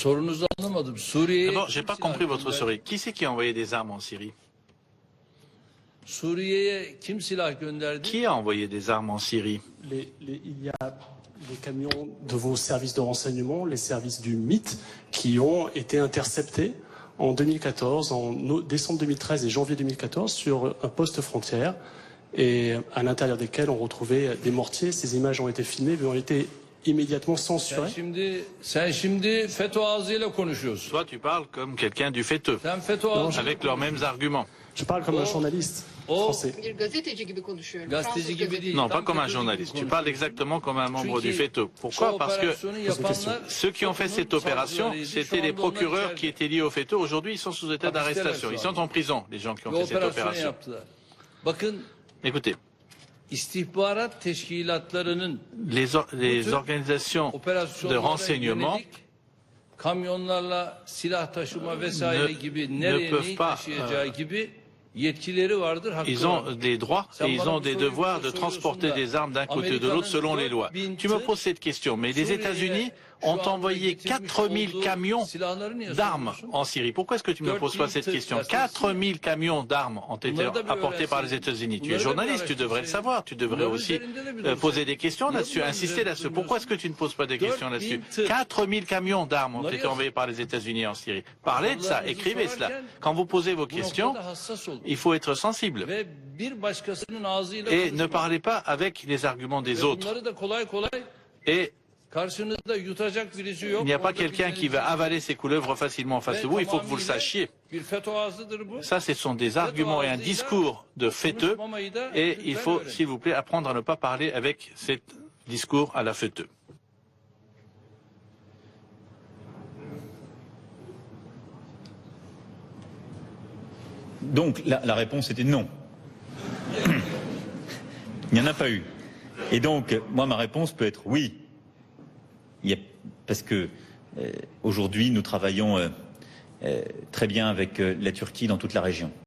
Sorunuzu anlamadım. Suriye'ye D'abord, j'ai kim pas silah compris votre gönderdi? souris. Qui c'est qui a envoyé des armes en Syrie? Suriye'ye kim silah gönderdi? Qui a envoyé des armes en Syrie? Il y a les camions de vos services de renseignement, les services du MIT, qui ont été interceptés en 2014, décembre 2013 et janvier 2014, sur un poste frontière, et à l'intérieur desquels on retrouvait des mortiers. Ces images ont été filmées, mais ont été immédiatement censurées. Sen şimdi FETÖ ağzıyla konuşuyorsun. Toi, tu parles comme quelqu'un du FETÖ, Sen FETÖ ağzıyla avec leurs mêmes arguments. Je parle comme un journaliste français. Bir gazeteci gibi konuşuyorum. Gazeteci Fransız gibi gazeteci. değil. Non, tam pas comme un FETÖ gibi journaliste. Tu konuşuyorsun. parles exactement comme un membre du Çünkü FETÖ. şu Pourquoi? Parce que operasyonu yapanlar ceux qui ont fait cette opération, savcılarıydı. Şu c'était les anda onlar procureurs qui içeride. étaient liés au FETÖ. Aujourd'hui, ils sont sous état d'arrestation. Ils sont en prison, les gens qui ont Bir fait cette operasyon opération. yaptılar. Bakın Écoutez, istihbarat teşkilatlarının les organisations de operasyonlara renseignement yönelik kamyonlarla silah taşıma vesaire ne- gibi ne nereye peuvent neyi pas, taşıyacağı gibi yetkileri vardır, hakkı ils ont vardır. des droits et ils ont des devoirs de transporter des armes d'un côté ou de l'autre selon les lois. Tu me poses cette question, mais les États-Unis ont envoyé 4000 camions d'armes en Syrie. Pourquoi est-ce que tu ne me poses pas cette question? 4000 camions d'armes ont été apportés par les États-Unis. Tu es journaliste, tu devrais le savoir. Tu devrais aussi poser des questions là-dessus, insister là-dessus. Pourquoi est-ce que tu ne poses pas des questions là-dessus? 4000 camions d'armes ont été envoyés par les États-Unis en Syrie. Parlez de ça, écrivez cela. Quand vous posez vos questions, il faut être sensible Ve bir başkasının ağzıyla et ne parlez pas avec les arguments des autres. bunları da kolay kolay Et karşınızda yutacak birisi yok. il n'y a pas Orada quelqu'un qui va avaler ses couleuvres facilement en face de vous, il faut que vous le sachiez. Bir FETÖ ağzıdır bu. Ça, ce sont des arguments et un discours de FETÖ, Konuşmamayı da et il faut, öğrenin. s'il vous plaît, apprendre à ne pas parler avec ce discours à la FETÖ. Donc la réponse était non. Il n'y en a pas eu. Et donc, moi, ma réponse peut être oui. Parce que aujourd'hui, nous travaillons très bien avec la Turquie dans toute la région.